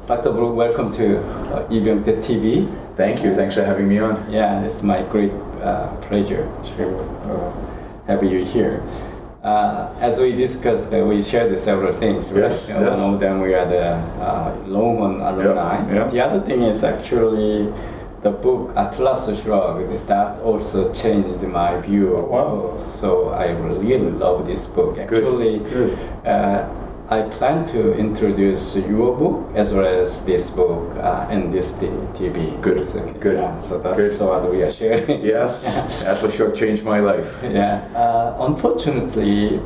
Dr. Brook, welcome to 이병태 TV. Thank you. Thanks for having me on. Yeah, it's my great pleasure to have you here. As we discussed, we shared several things. Right? Yes, yes. One of them, we are the Longhorn alumni. Yeah. The other thing is actually the book Atlas Shrugged. That also changed my view of Wow. books. So I really love this book. Good. Actually, Good. I plan to introduce your book as well as this book and this TV. Good. So, Good. Yeah, so that's Good. what we are sharing. Yes, Atlas Shrugged changed my life. Yeah. Unfortunately,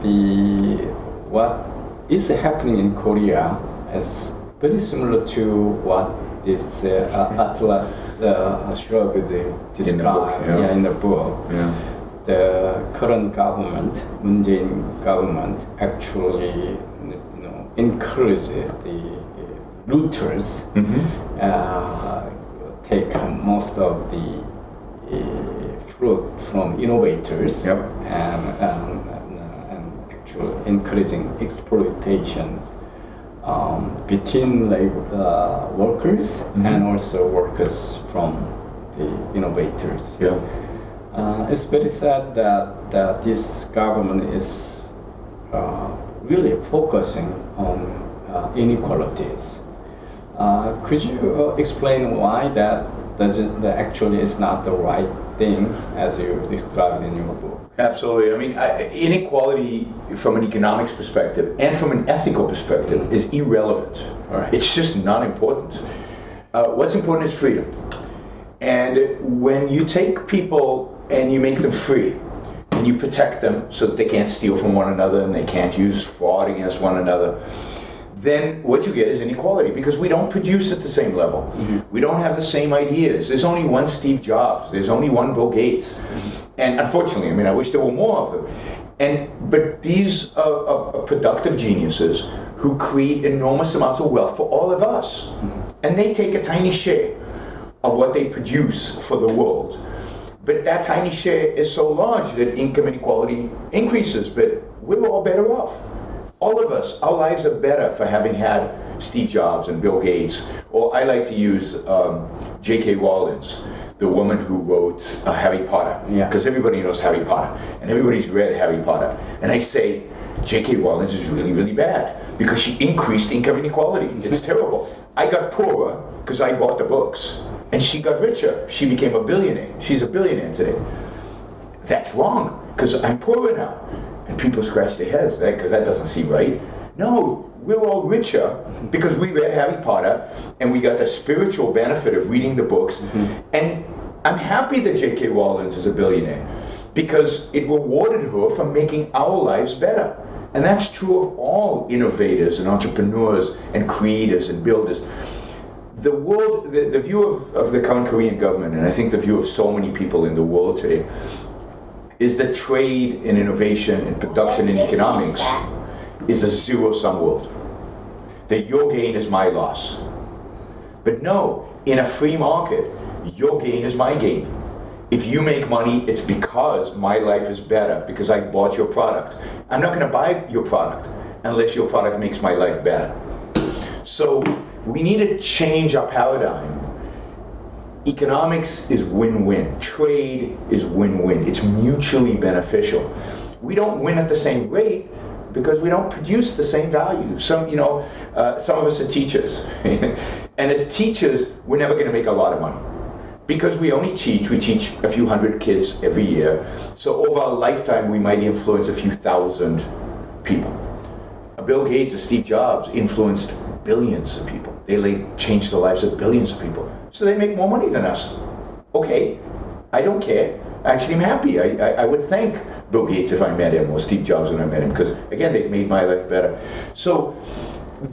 what is happening in Korea is very similar to what is Atlas Shrugged described in the book. Yeah. The current government, Moon Jae-in government, actually, encourage the looters take most of the fruit from innovators Yep. and actually encouraging exploitation between workers and also workers from the innovators. Yeah. It's very sad that this government is really focusing on inequalities. Could you explain why that actually is not the right things as you described in your book? Absolutely. I mean, inequality from an economics perspective and from an ethical perspective is irrelevant. Right. It's just not important. What's important is freedom. And when you take people and you make them free, and you protect them so that they can't steal from one another and they can't use fraud against one another, then what you get is inequality because we don't produce at the same level. We don't have the same ideas. There's only one Steve Jobs. There's only one Bill Gates. And unfortunately, I mean, I wish there were more of them. But these are productive geniuses who create enormous amounts of wealth for all of us. And they take a tiny share of what they produce for the world. But that tiny share is so large that income inequality increases, but we're all better off. All of us, our lives are better for having had Steve Jobs and Bill Gates, or I like to use J.K. Rowling, the woman who wrote Harry Potter, because everybody knows Harry Potter, and everybody's read Harry Potter. And I say, J.K. Rowling is really, really bad, because she increased income inequality. It's terrible. I got poorer because I bought the books. And she got richer. She became a billionaire. She's a billionaire today. That's wrong, because I'm poorer now. And people scratch their heads, because that doesn't seem right. No, we're all richer because we read Harry Potter and we got the spiritual benefit of reading the books. And I'm happy that J.K. Rowling is a billionaire because it rewarded her for making our lives better. And that's true of all innovators and entrepreneurs and creators and builders. The world, the view of the current Korean government, and I think the view of so many people in the world today, is that trade and innovation and production and economics is a zero-sum world. That your gain is my loss. But no, in a free market, your gain is my gain. If you make money, it's because my life is better, because I bought your product. I'm not going to buy your product unless your product makes my life better. So we need to change our paradigm. Economics is win-win. Trade is win-win. It's mutually beneficial. We don't win at the same rate because we don't produce the same value. Some of us are teachers. And as teachers, we're never going to make a lot of money. Because we only teach, we teach a few hundred kids every year. So over our lifetime, we might influence a few thousand people. Bill Gates or Steve Jobs influenced billions of people. They changed the lives of billions of people. So they make more money than us. Okay, I don't care. Actually, I'm happy. I would thank Bill Gates if I met him, or Steve Jobs when I met him, because again, they've made my life better. So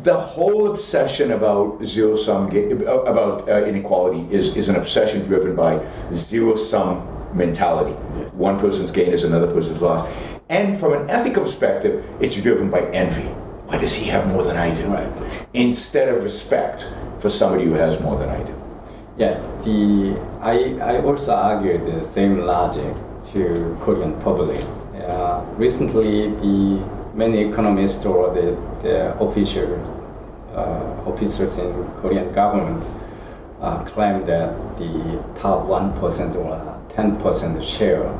the whole obsession about zero-sum, about inequality is an obsession driven by zero-sum mentality. One person's gain is another person's loss. And from an ethical perspective, it's driven by envy. Why does he have more than I do? Right. Instead of respect for somebody who has more than I do. Yeah, I also argue the same logic to Korean public. Recently, many economists or the official officials in Korean government claim that the top 1% or 10% share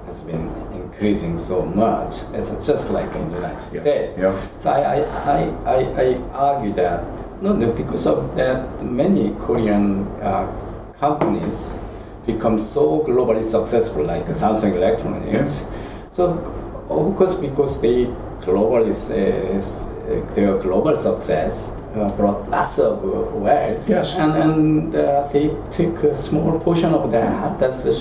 has been increasing so much. It's just like in the United States. Yeah. So I argue that no, because of that, many Korean companies become so globally successful, like Samsung Electronics. Yeah. So of course, because they globally their global success brought lots of wealth, Yes. and they took a small portion of that. That's the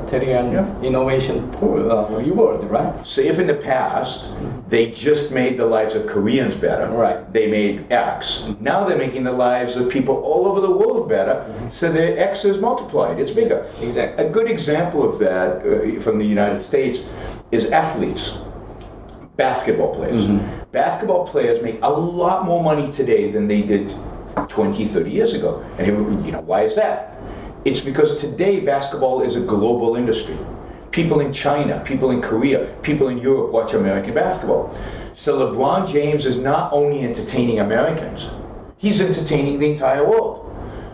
Korean innovation reward, right? So if in the past they just made the lives of Koreans better, Right. they made X. Now they're making the lives of people all over the world better, so their X is multiplied. It's bigger. Yes, exactly. A good example of that from the United States is athletes, basketball players. Basketball players make a lot more money today than they did 20, 30 years ago. And why is that? It's because today basketball is a global industry. People in China, people in Korea, people in Europe watch American basketball. So LeBron James is not only entertaining Americans, he's entertaining the entire world.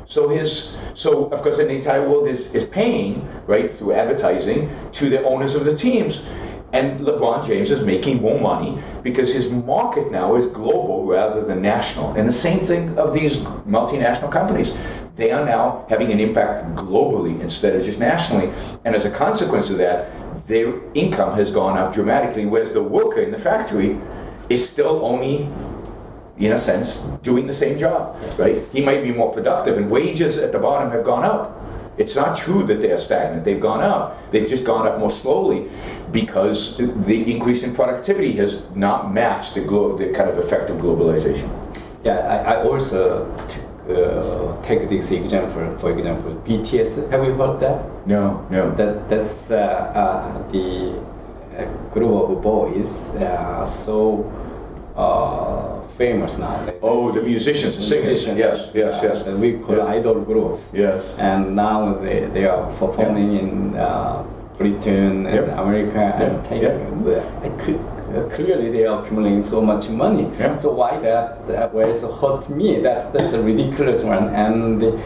So of course the entire world is paying, right, through advertising to the owners of the teams. And LeBron James is making more money because his market now is global rather than national. And the same thing of these multinational companies. They are now having an impact globally instead of just nationally. And as a consequence of that, their income has gone up dramatically, whereas the worker in the factory is still only, in a sense, doing the same job, right? He might be more productive, and wages at the bottom have gone up. It's not true that they are stagnant. They've gone up. They've just gone up more slowly because the increase in productivity has not matched the kind of effect of globalization. Yeah, I also take this example. For example, BTS. Have you heard that? No. That's the group of boys. So famous now. Oh, the musicians, the singers. Yes. We call idol groups. Yes. And now they are performing in Britain and America and clearly they are accumulating so much money. Yeah. So why that was hurt me? That's a ridiculous one. And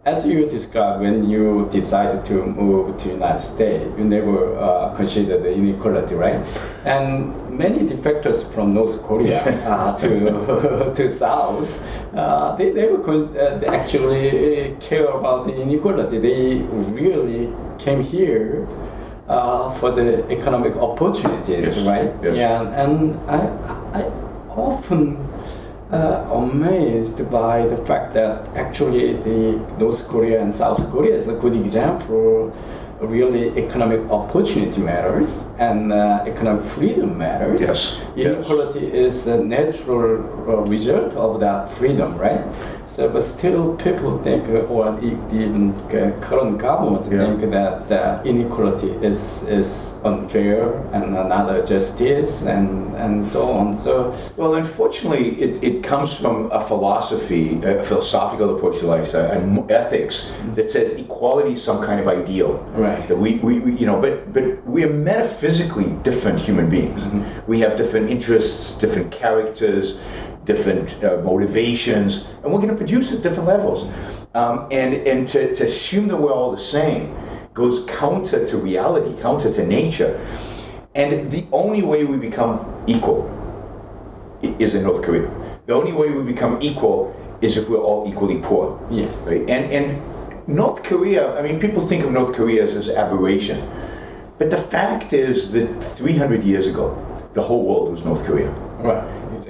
as you described, when you decided to move to United States, you never considered the inequality, right? And many defectors from North Korea to South, they never actually care about the inequality. They really came here for the economic opportunities, Yes. right? Yes. Yeah, and I often amazed by the fact that actually the North Korea and South Korea is a good example. Really, economic opportunity matters and economic freedom matters. Yes. Inequality is a natural result of that freedom, right? So, but still, people think, or even current government think that inequality is unfair and not justice and so on. So, well, unfortunately, it comes from a philosophical approach to life, and ethics that says equality is some kind of ideal. Right. That we but we are metaphysically different human beings. We have different interests, different characters, different motivations, and we're going to produce at different levels. And to assume that we're all the same goes counter to reality, counter to nature. And the only way we become equal is in North Korea. The only way we become equal is if we're all equally poor. yes. Right? And North Korea, I mean, people think of North Korea as this aberration. But the fact is that 300 years ago, the whole world was North Korea. Right.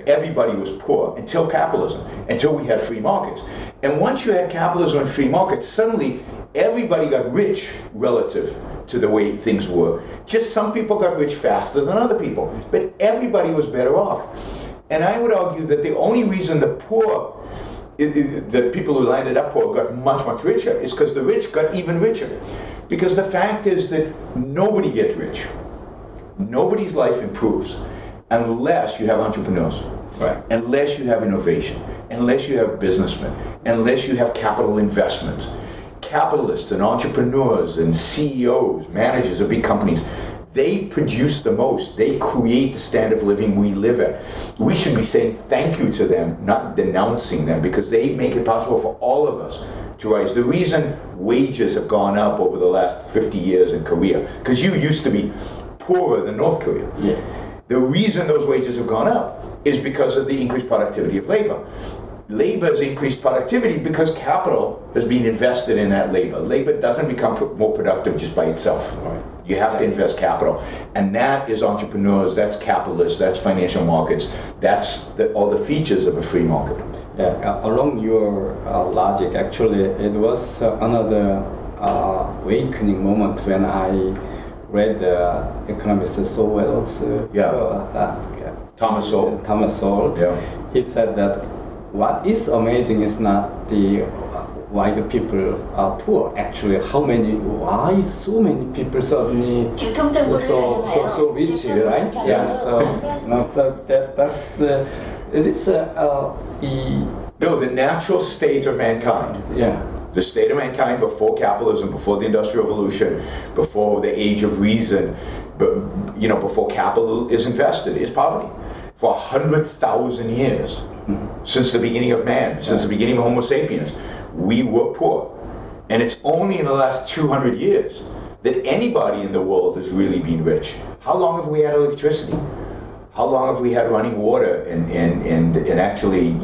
Everybody was poor until capitalism, until we had free markets. And once you had capitalism and free markets, suddenly everybody got rich relative to the way things were. Just some people got rich faster than other people, but everybody was better off. And I would argue that the only reason the poor, the people who landed up poor got much, much richer is because the rich got even richer. Because the fact is that nobody gets rich. Nobody's life improves unless you have entrepreneurs. Right. Unless you have innovation, unless you have businessmen, unless you have capital investments. Capitalists and entrepreneurs and CEOs, managers of big companies, They produce the most. They create the standard of living we live at. We should be saying thank you to them, not denouncing them, because they make it possible for all of us to rise. The reason wages have gone up over the last 50 years in Korea, because you used to be poorer than North Korea. Yes. The reason those wages have gone up is because of the increased productivity of labor. Labor has increased productivity because capital has been invested in that labor. Labor doesn't become more productive just by itself. Right. You have to invest capital. And that is entrepreneurs, that's capitalists, that's financial markets, that's all the features of a free market. Yeah, along your logic, actually, it was another awakening moment when I read economist Sowell's Thomas Sowell. Thomas Sowell. Yeah. He said that what is amazing is not the why the people are poor. Actually, why so many people suddenly so rich, right? Yeah. So that's the it is No, the natural state of mankind. Yeah. The state of mankind before capitalism, before the Industrial Revolution, before the age of reason, before capital is invested, is poverty. For 100,000 years, since the beginning of man, since the beginning of Homo sapiens, we were poor. And it's only in the last 200 years that anybody in the world has really been rich. How long have we had electricity? How long have we had running water and actually,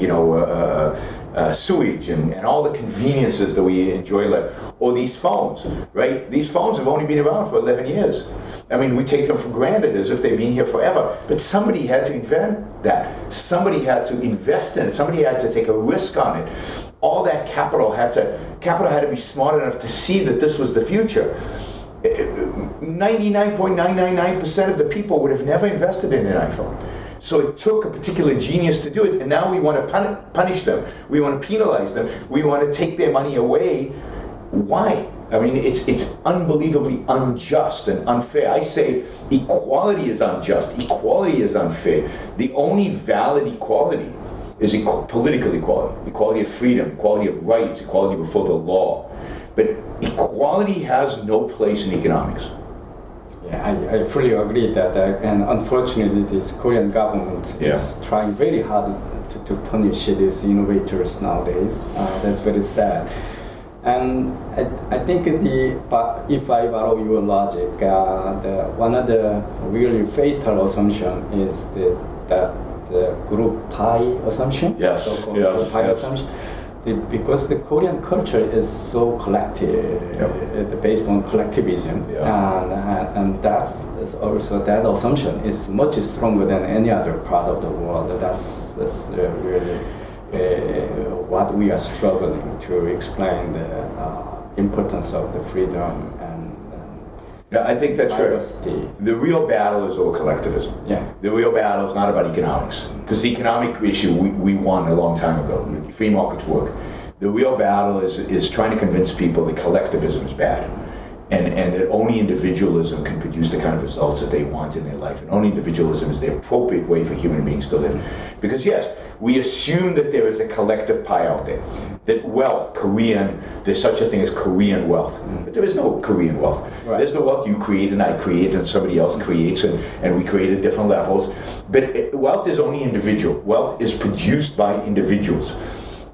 sewage and all the conveniences that we enjoy life? Or these phones, right? These phones have only been around for 11 years. I mean, we take them for granted as if they've been here forever. But somebody had to invent that. Somebody had to invest in it. Somebody had to take a risk on it. All that capital had to be smart enough to see that this was the future. 99.999% of the people would have never invested in an iPhone. So it took a particular genius to do it, and now we want to punish them. We want to penalize them. We want to take their money away. Why? I mean, it's unbelievably unjust and unfair. I say equality is unjust. Equality is unfair. The only valid equality is political equality, equality of freedom, equality of rights, equality before the law. But equality has no place in economics. Yeah, I fully agree that, and unfortunately, this Korean government is trying very hard to punish these innovators nowadays. That's very sad. And I think if I borrow your logic, one of the really fatal assumption is the group pie assumption. Yes. So-called group pie assumption. Because the Korean culture is so collective, based on collectivism, and that's also that assumption is much stronger than any other part of the world. That's really what we are struggling to explain the importance of the freedom and I think that's diversity. right. The real battle is over collectivism. Yeah. The real battle is not about economics, because the economic issue we won a long time ago. Free markets work. The real battle is trying to convince people that collectivism is bad, and that only individualism can produce the kind of results that they want in their life, and only individualism is the appropriate way for human beings to live. Because yes, we assume that there is a collective pie out there, that wealth, there's such a thing as Korean wealth, but there is no Korean wealth. Right. There's the wealth you create and I create and somebody else creates, and we create at different levels. But wealth is only individual. Wealth is produced by individuals.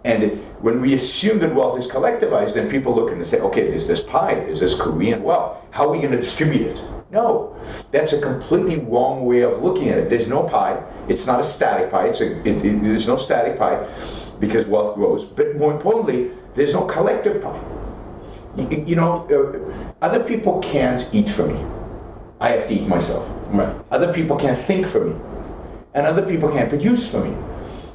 And when we assume that wealth is collectivized, then people look and say, okay, there's this pie, there's this Korean wealth. How are we going to distribute it? No, that's a completely wrong way of looking at it. There's no pie. It's not a static pie. There's no static pie because wealth grows. But more importantly, there's no collective pie. Other people can't eat for me. I have to eat myself. Right. Other people can't think for me. And other people can't produce for me.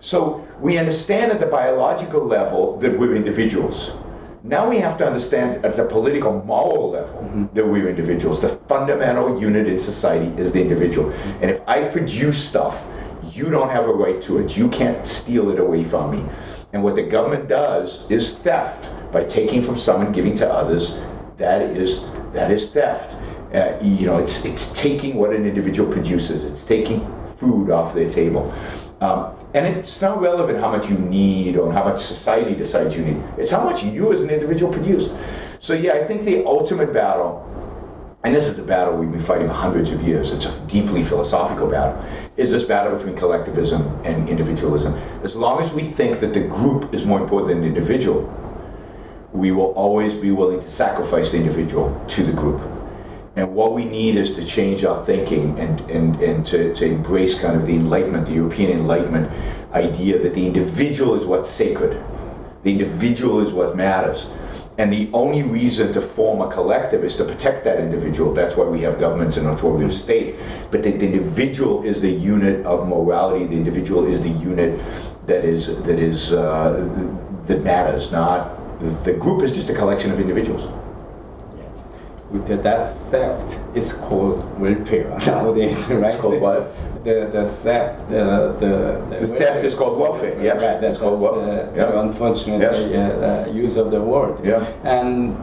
So we understand at the biological level that we're individuals. Now we have to understand at the political, moral level that we're individuals. The fundamental unit in society is the individual. And if I produce stuff, you don't have a right to it. You can't steal it away from me. And what the government does is theft. By taking from some and giving to others, that is theft. It's taking what an individual produces. It's taking food off their table. And it's not relevant how much you need or how much society decides you need. It's how much you as an individual produce. So yeah, I think the ultimate battle and this is a battle we've been fighting for hundreds of years, it's a deeply philosophical battle, is this battle between collectivism and individualism. As long as we think that the group is more important than the individual, we will always be willing to sacrifice the individual to the group. And what we need is to change our thinking and to embrace kind of the Enlightenment, the European Enlightenment idea that the individual is what's sacred. The individual is what matters. And the only reason to form a collective is to protect that individual. That's why we have governments and authoritative state. But the individual is the unit of morality. The individual is the unit that matters. Not the group is just a collection of individuals. That theft is called welfare nowadays, right? It's called what? The theft. The theft is called welfare. Yes, right, that's called welfare. The unfortunate use of the word. Yeah. And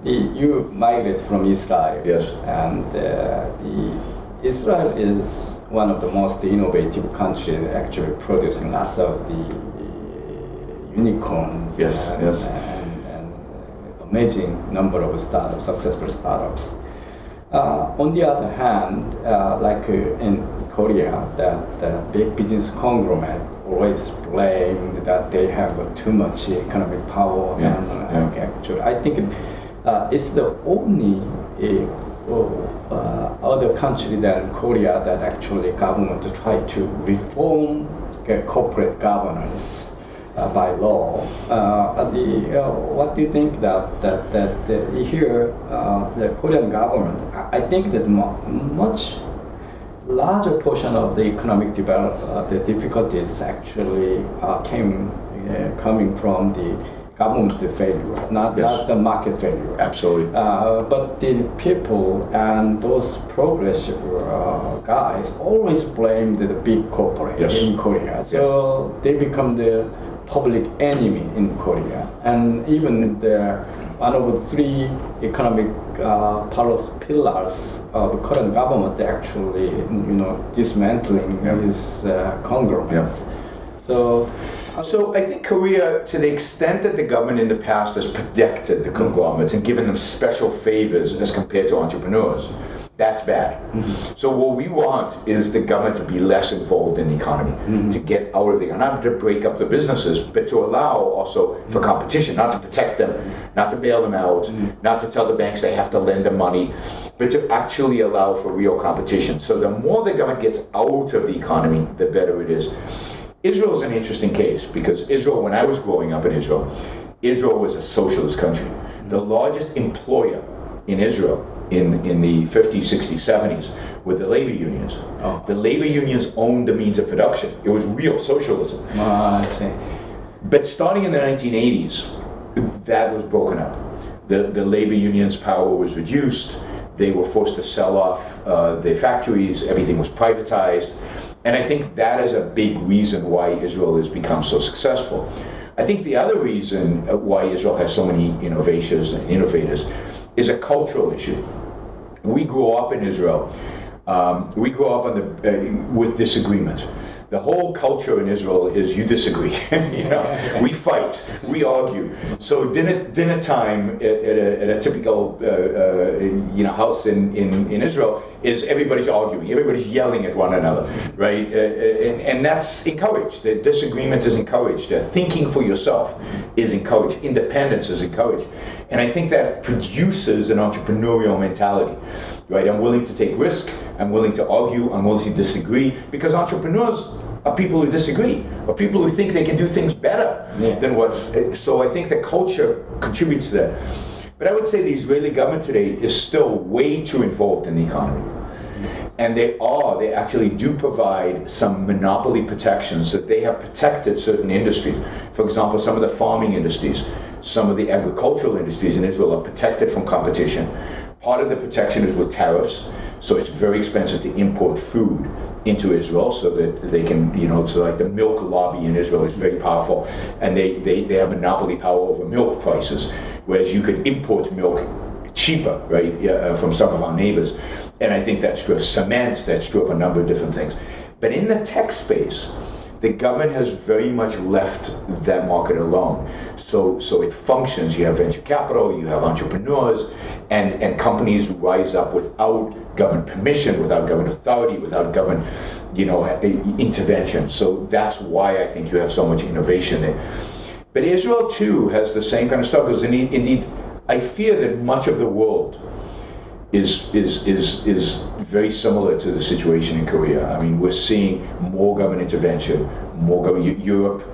you migrated from Israel. Yes. And Israel is one of the most innovative countries, actually producing lots of the unicorns. Yes. Yes. Amazing number of startups, successful startups. On the other hand, like in Korea, the big business conglomerate always blamed that they have too much economic power. Yeah. And actually, I think it's the only other country than Korea that actually government try to reform corporate governance. By law, what do you think that here the Korean government? I think that much larger portion of the economic the difficulties actually coming from the government failure, not the market failure. Absolutely. But the people and those progressive guys always blame the big corporate in Korea. So they become the public enemy in Korea, and even one of the three economic pillars of the current government actually, dismantling these conglomerates. So I think Korea, to the extent that the government in the past has protected the conglomerates and given them special favors as compared to entrepreneurs, that's bad. Mm-hmm. So what we want is the government to be less involved in the economy, to get out of the, not to break up the businesses, but to allow also for competition, not to protect them, not to bail them out, not to tell the banks they have to lend them money, but to actually allow for real competition. So the more the government gets out of the economy, the better it is. Israel is an interesting case because Israel, when I was growing up in Israel, Israel was a socialist country. The largest employer in Israel in the 50s, 60s, 70s were the labor unions. Oh. The labor unions owned the means of production. It was real socialism. I see. But starting in the 1980s, that was broken up. The labor unions' power was reduced. They were forced to sell off their factories. Everything was privatized. And I think that is a big reason why Israel has become so successful. I think the other reason why Israel has so many innovators is a cultural issue. We grew up in Israel. We grew up with disagreement. The whole culture in Israel is you disagree. We fight, we argue. So dinner time at a typical house in Israel is everybody's arguing, everybody's yelling at one another, right? And that's encouraged. The disagreement is encouraged. Thinking for yourself is encouraged. Independence is encouraged. And I think that produces an entrepreneurial mentality, right? I'm willing to take risk, I'm willing to argue, I'm willing to disagree, because entrepreneurs are people who disagree, or people who think they can do things better than so I think the culture contributes to that. But I would say the Israeli government today is still way too involved in the economy. And they actually do provide some monopoly protections that they have protected certain industries. For example, some of the farming industries, some of the agricultural industries in Israel are protected from competition. Part of the protection is with tariffs, so it's very expensive to import food into Israel so that they can, so like the milk lobby in Israel is very powerful, and they have monopoly power over milk prices, whereas you could import milk cheaper, right, from some of our neighbors. And I think that's true of cement, that's true of a number of different things. But in the tech space, the government has very much left that market alone. so it functions. You have venture capital, you have entrepreneurs, and companies rise up without government permission, without government authority, without government, intervention. So that's why I think you have so much innovation there. But Israel too has the same kind of struggles. Indeed, I fear that much of the world is very similar to the situation in Korea. I mean, we're seeing more government intervention, Europe,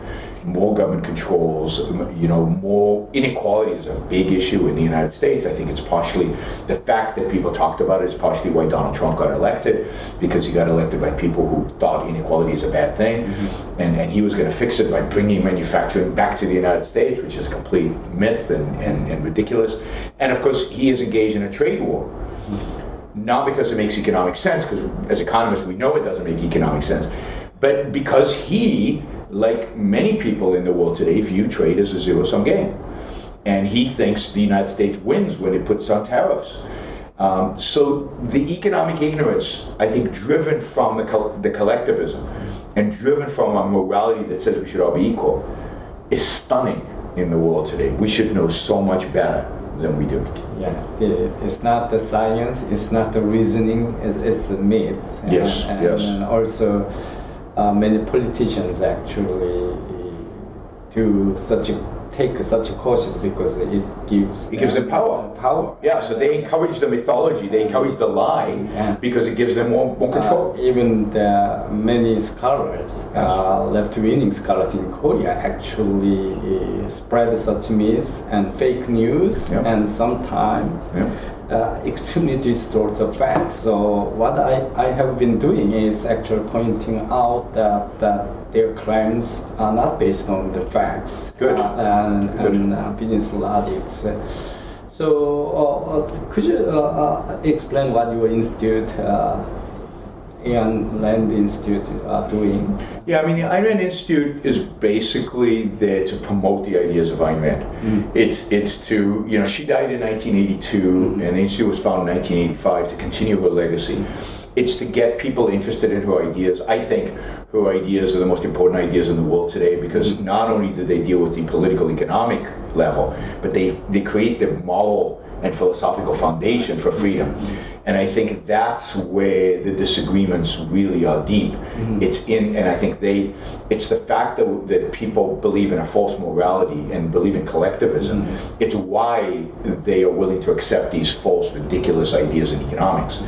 more government controls, more inequality is a big issue in the United States. I think it's partially the fact that people talked about it is partially why Donald Trump got elected, because he got elected by people who thought inequality is a bad thing, and he was going to fix it by bringing manufacturing back to the United States, which is a complete myth and ridiculous. And of course, he is engaged in a trade war. Not because it makes economic sense, because as economists we know it doesn't make economic sense, but because he, like many people in the world today, view trade as a zero-sum game. And he thinks the United States wins when it puts on tariffs. So the economic ignorance, I think, driven from the collectivism and driven from a morality that says we should all be equal, is stunning in the world today. We should know so much better than we do. Yeah, it's not the science, it's not the reasoning, it's the myth. Yes, yes. And also, many politicians actually take such a courses because it gives them power. Yeah, so they encourage the mythology, they encourage the lie, because it gives them more control. Even the many scholars, left-wing scholars in Korea, actually spread such myths and fake news, and sometimes extremely distort the facts. So what I have been doing is actually pointing out that their claims are not based on the facts. Good. And business logics. So could you explain what your institute, Ayn Rand Institute, are doing? Yeah, I mean, the Ayn Rand Institute is basically there to promote the ideas of Ayn Rand. It's to, she died in 1982, and the Institute was founded in 1985 to continue her legacy. It's to get people interested in her ideas. I think her ideas are the most important ideas in the world today, because not only do they deal with the political, economic level, but they create the moral and philosophical foundation for freedom. And I think that's where the disagreements really are deep. And I think it's the fact that people believe in a false morality and believe in collectivism. It's why they are willing to accept these false, ridiculous ideas in economics.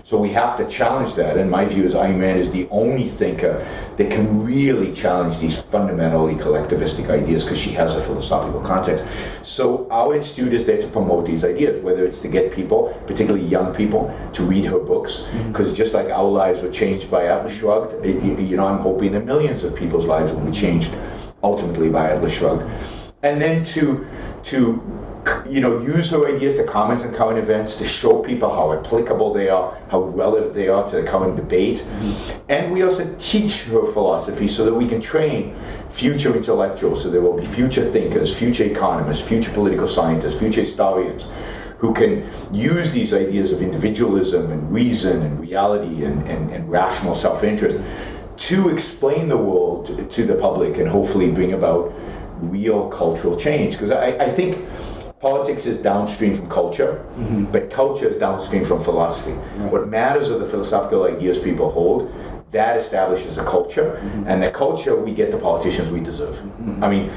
So we have to challenge that, and my view is Ayn Rand is the only thinker that can really challenge these fundamentally collectivistic ideas, because she has a philosophical context. So our institute is there to promote these ideas, whether it's to get people, particularly young people, to read her books, because just like our lives were changed by Atlas Shrugged, I'm hoping that millions of people's lives will be changed ultimately by Atlas Shrugged. And then to use her ideas to comment on current events, to show people how applicable they are, how relevant they are to the current debate. And we also teach her philosophy so that we can train future intellectuals, so there will be future thinkers, future economists, future political scientists, future historians, who can use these ideas of individualism and reason and reality and rational self-interest to explain the world to the public and hopefully bring about real cultural change. Because I think politics is downstream from culture, but culture is downstream from philosophy. Right. What matters are the philosophical ideas people hold. That establishes a culture, and the culture, we get the politicians we deserve. I mean,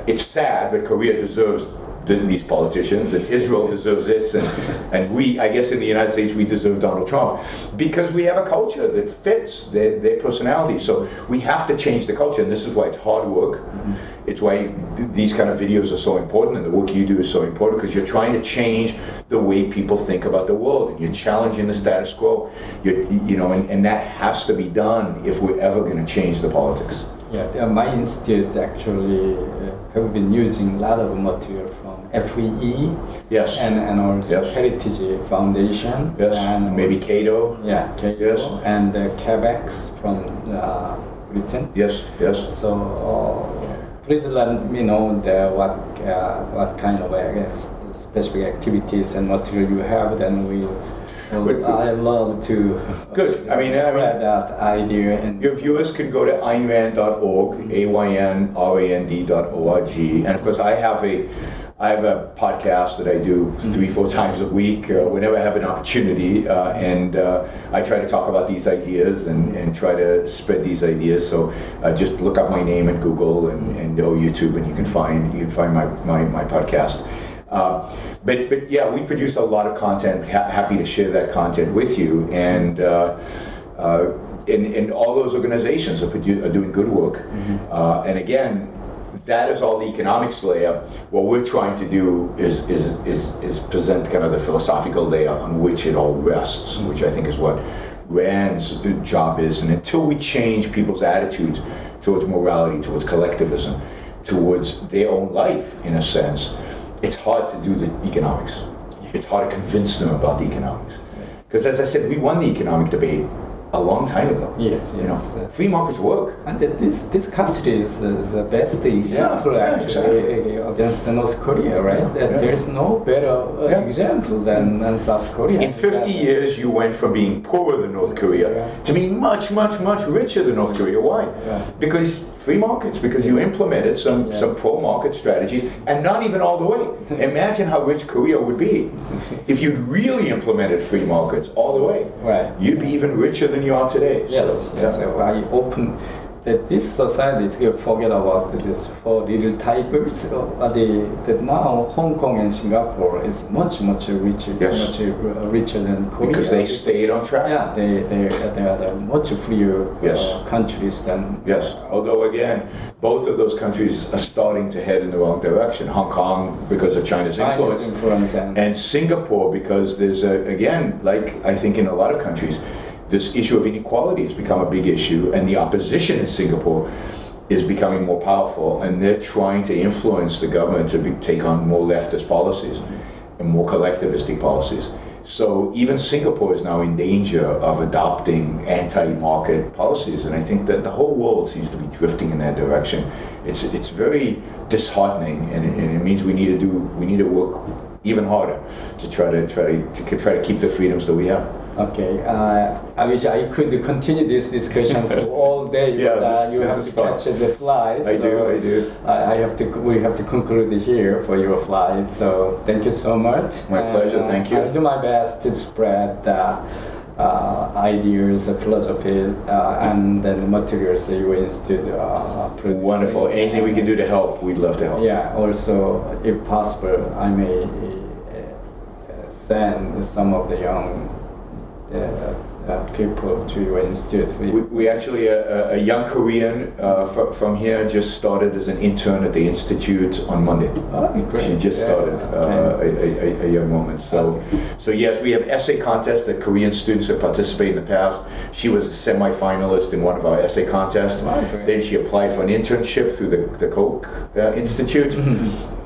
it's sad, but Korea deserves these politicians, and Israel deserves its, and we, I guess in the United States, we deserve Donald Trump, because we have a culture that fits their personality. So we have to change the culture, and this is why it's hard work. It's why these kind of videos are so important, and the work you do is so important, because you're trying to change the way people think about the world, and you're challenging the status quo. And that has to be done if we're ever going to change the politics. Yeah, my institute actually have been using a lot of material from FEE, yes, and also Heritage Foundation, yes, and maybe Cato, Cato, yes, and CAVEX from Britain. Yes. So please let me know what kind of specific activities and material you have, then we'll Well, I love to Good. I mean, spread that idea. And your viewers can go to aynrand.org, AYNRAND.org, and of course I have a podcast that I do 3-4 times a week whenever I have an opportunity, and I try to talk about these ideas and try to spread these ideas. So just look up my name in Google and YouTube, and you can find my podcast. But yeah, we produce a lot of content. Happy to share that content with you, and all those organizations are doing good work. And again, that is all the economics layer. What we're trying to do is present kind of the philosophical layer on which it all rests, which I think is what Rand's job is. And until we change people's attitudes towards morality, towards collectivism, towards their own life, in a sense, it's hard to do the economics. It's hard to convince them about the economics. Because as I said, we won the economic debate a long time ago. Yes. Free markets work. And this country is the best example exactly. Against North Korea, right? There's no better example than South Korea. In 50 years, you went from being poorer than North Korea to being much, much, much richer than North Korea. Why? Because free markets, because you implemented some pro-market strategies, and not even all the way. Imagine how rich Korea would be if you'd really implemented free markets all the way. Right. You'd be even richer than you are today. Yes. So I open that this society is going to forget about this 4 little tigers. That now Hong Kong and Singapore is much richer, much richer than Korea. Because they stayed on track. Yeah, they are much freer countries than. Yes. Although again, both of those countries are starting to head in the wrong direction. Hong Kong because of China's influence, and Singapore because there's again, like I think in a lot of countries, this issue of inequality has become a big issue, and the opposition in Singapore is becoming more powerful, and they're trying to influence the government to take on more leftist policies and more collectivistic policies. So even Singapore is now in danger of adopting anti-market policies, and I think that the whole world seems to be drifting in that direction. It's very disheartening, and it means we need to work even harder to try to keep the freedoms that we have. Okay, I wish I could continue this discussion for all day, but you have to catch the flight. I do. We have to conclude here for your flight. So thank you so much. My pleasure. Thank you. I'll do my best to spread ideas, philosophy, and then the materials that you institute produce. Wonderful. Anything we can do to help, we'd love to help. Yeah. Also, if possible, I may send some of the young people to your institute. We actually, a young Korean from here just started as an intern at the institute on Monday. Oh, great. She just started, a young woman. So yes, we have essay contests that Korean students have participated in the past. She was a semi-finalist in one of our essay contests. Oh, then she applied for an internship through the Koch Institute.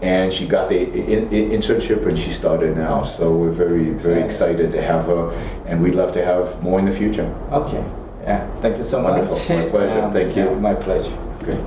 And she got the internship, and she started now. So we're very excited to have her, and we'd love to have more in the future. Okay. Yeah. Thank you so Wonderful. much. My pleasure. Thank you. My pleasure. Great.